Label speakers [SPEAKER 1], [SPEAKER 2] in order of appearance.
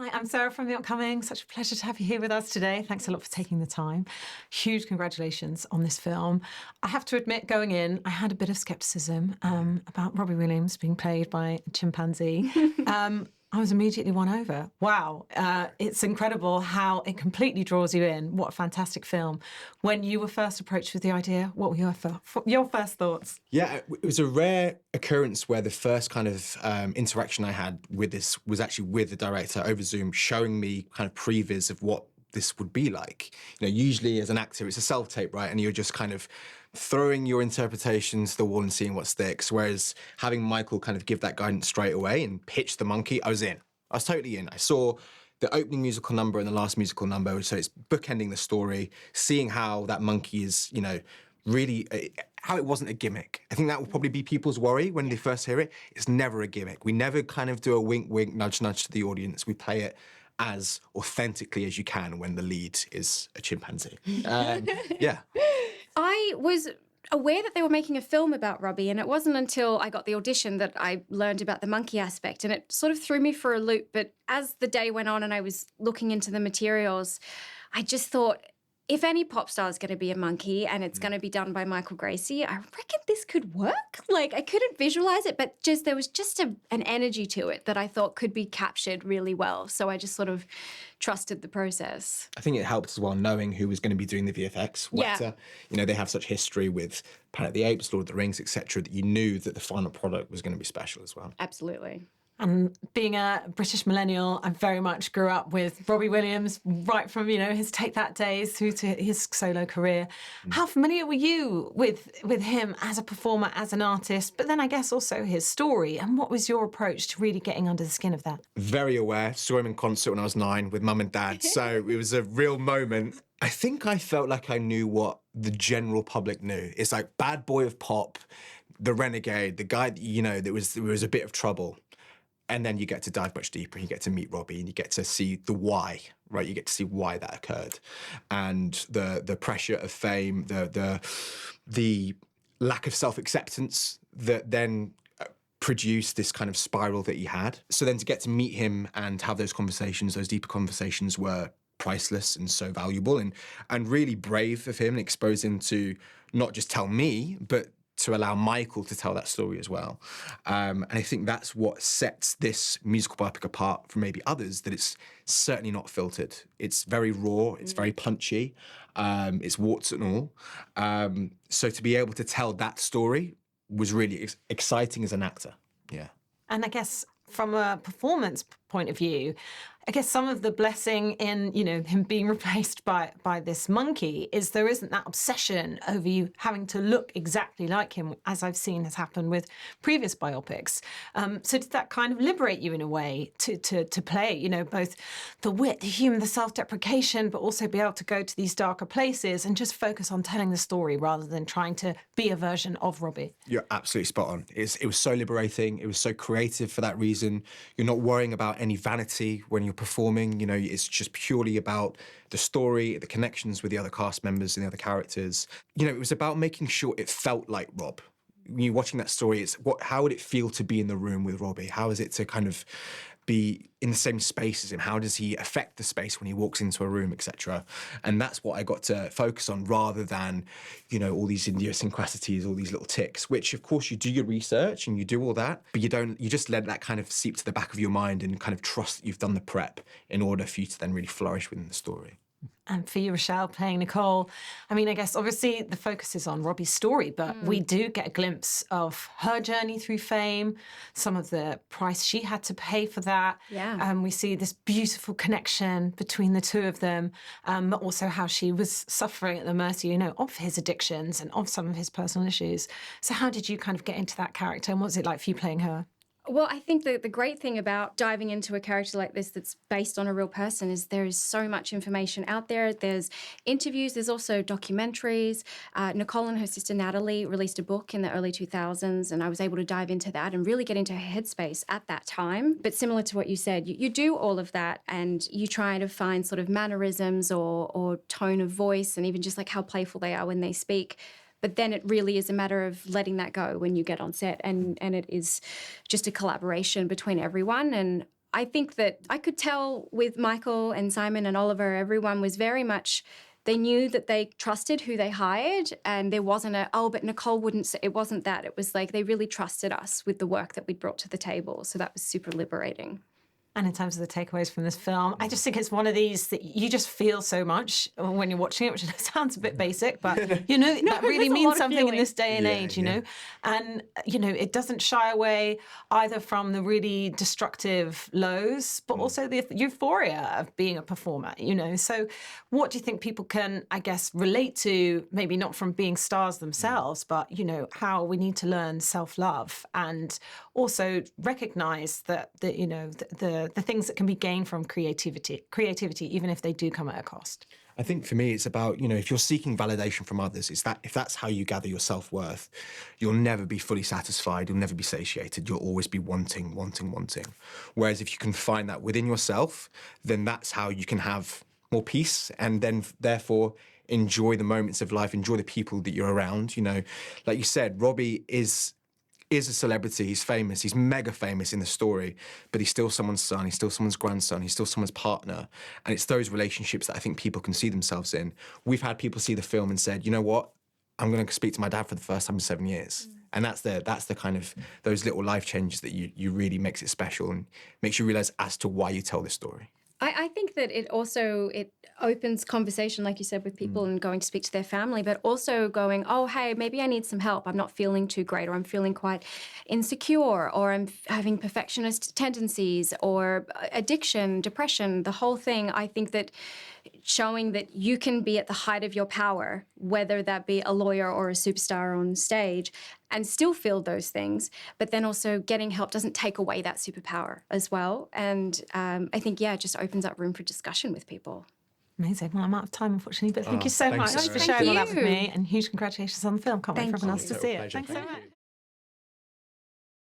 [SPEAKER 1] Hi, I'm Sarah from The Upcoming. Such a pleasure to have you here with us today. Thanks a lot for taking the time. Huge congratulations on this film. I have to admit, going in, I had a bit of scepticism about Robbie Williams being played by a chimpanzee. I was immediately won over. Wow, it's incredible how it completely draws you in. What a fantastic film. When you were first approached with the idea, what were your first thoughts?
[SPEAKER 2] Yeah, it was a rare occurrence where the first kind of interaction I had with this was actually with the director over Zoom, showing me kind of previs of what this would be like. You know, usually as an actor, it's a self-tape, right? And you're just kind of throwing your interpretations to the wall and seeing what sticks. Whereas having Michael kind of give that guidance straight away and pitch the monkey, I was in. I was totally in. I saw the opening musical number and the last musical number, so it's bookending the story, seeing how that monkey is, you know, really, how it wasn't a gimmick. I think that will probably be people's worry when they first hear it. It's never a gimmick. We never kind of do a wink, wink, nudge, nudge to the audience. We play it as authentically as you can when the lead is a chimpanzee. Yeah.
[SPEAKER 3] I was aware that they were making a film about Robbie, and it wasn't until I got the audition that I learned about the monkey aspect, and it sort of threw me for a loop. But as the day went on and I was looking into the materials, I just thought, if any pop star is going to be a monkey and it's going to be done by Michael Gracie, I reckon this could work. Like, I couldn't visualize it, but there was just an energy to it that I thought could be captured really well. So I just sort of trusted the process.
[SPEAKER 2] I think it helped as well knowing who was going to be doing the VFX.
[SPEAKER 3] Yeah.
[SPEAKER 2] Weta, you know, they have such history with Planet of the Apes, Lord of the Rings, etc., that you knew that the final product was going to be special as well.
[SPEAKER 3] Absolutely.
[SPEAKER 1] And being a British millennial, I very much grew up with Robbie Williams, right from, you know, his Take That days through to his solo career. How familiar were you with him as a performer, as an artist, but then I guess also his story? And what was your approach to really getting under the skin of that?
[SPEAKER 2] Very aware. Saw him in concert when I was 9 with mum and dad, so it was a real moment. I think I felt like I knew what the general public knew. It's like bad boy of pop, the renegade, the guy that, you know, there was a bit of trouble. And then you get to dive much deeper, and you get to meet Robbie, and you get to see the why, right? You get to see why that occurred, and the pressure of fame, the lack of self-acceptance that then produced this kind of spiral that he had. So then to get to meet him and have those conversations, those deeper conversations, were priceless and so valuable, and really brave of him, and expose him to not just tell me, but to allow Michael to tell that story as well. And I think that's what sets this musical biopic apart from maybe others, that it's certainly not filtered. It's very raw, it's very punchy, it's warts and all. So to be able to tell that story was really exciting as an actor, yeah.
[SPEAKER 1] And I guess from a performance point of view, I guess some of the blessing in, you know, him being replaced by this monkey is there isn't that obsession over you having to look exactly like him, as I've seen has happened with previous biopics. So did that kind of liberate you in a way to play, you know, both the wit, the humour, the self-deprecation, but also be able to go to these darker places and just focus on telling the story rather than trying to be a version of Robbie?
[SPEAKER 2] You're absolutely spot on. It was so liberating. It was so creative for that reason. You're not worrying about any vanity when you're performing. You know, it's just purely about the story, the connections with the other cast members and the other characters. You know, it was about making sure it felt like Rob. When you're watching that story, it's how would it feel to be in the room with Robbie? How is it to kind of be in the same space as him? How does he affect the space when he walks into a room, etc.? And that's what I got to focus on, rather than, you know, all these idiosyncrasies, all these little ticks, which of course you do your research and you do all that, but you just let that kind of seep to the back of your mind and kind of trust that you've done the prep in order for you to then really flourish within the story.
[SPEAKER 1] And for you, Raechelle, playing Nicole, I mean, I guess obviously the focus is on Robbie's story, but we do get a glimpse of her journey through fame, some of the price she had to pay for that.
[SPEAKER 3] Yeah.
[SPEAKER 1] We see this beautiful connection between the two of them, but also how she was suffering at the mercy, you know, of his addictions and of some of his personal issues. So how did you kind of get into that character, and what was it like for you playing her?
[SPEAKER 3] Well, I think the great thing about diving into a character like this that's based on a real person is there is so much information out there. There's interviews, there's also documentaries. Nicole and her sister Natalie released a book in the early 2000s, and I was able to dive into that and really get into her headspace at that time. But similar to what you said, you do all of that and you try to find sort of mannerisms or tone of voice, and even just like how playful they are when they speak. But then it really is a matter of letting that go when you get on set, and it is just a collaboration between everyone. And I think that I could tell with Michael and Simon and Oliver, everyone was very much, they knew that they trusted who they hired, and there wasn't but Nicole wouldn't say, it wasn't that. It was like they really trusted us with the work that we'd brought to the table. So that was super liberating.
[SPEAKER 1] And in terms of the takeaways from this film, I just think it's one of these that you just feel so much when you're watching it, which sounds a bit basic, but, that really means something in this day and age, you know? And, it doesn't shy away either from the really destructive lows, but also the euphoria of being a performer, So what do you think people can, I guess, relate to, maybe not from being stars themselves, but, how we need to learn self-love and also recognise that, the things that can be gained from creativity, even if they do come at a cost.
[SPEAKER 2] I think for me, it's about, if you're seeking validation from others, if that's how you gather your self-worth, you'll never be fully satisfied, you'll never be satiated, you'll always be wanting. Whereas if you can find that within yourself, then that's how you can have more peace and then therefore enjoy the moments of life, enjoy the people that you're around. Like you said, Robbie is a celebrity, he's famous, he's mega famous in the story, but he's still someone's son, he's still someone's grandson, he's still someone's partner. And it's those relationships that I think people can see themselves in. We've had people see the film and said, you know what, I'm going to speak to my dad for the first time in 7 years. And that's the kind of, those little life changes that you really makes it special and makes you realise as to why you tell this story.
[SPEAKER 3] I think that it opens conversation, like you said, with people and going to speak to their family, but also going, oh, hey, maybe I need some help. I'm not feeling too great, or I'm feeling quite insecure, or I'm having perfectionist tendencies, or addiction, depression, the whole thing. I think that showing that you can be at the height of your power, whether that be a lawyer or a superstar on stage, and still feel those things, but then also getting help doesn't take away that superpower as well. And I think, it just opens up room for discussion with people.
[SPEAKER 1] Amazing. Well, I'm out of time, unfortunately, but thank you so
[SPEAKER 2] thanks
[SPEAKER 1] much
[SPEAKER 2] so
[SPEAKER 1] for
[SPEAKER 2] much.
[SPEAKER 1] sharing all that with
[SPEAKER 3] Thank
[SPEAKER 1] me, and huge congratulations on the film. Can't wait for everyone else to see it.
[SPEAKER 2] Pleasure.
[SPEAKER 1] Thanks so
[SPEAKER 2] Thank
[SPEAKER 1] much.
[SPEAKER 2] you.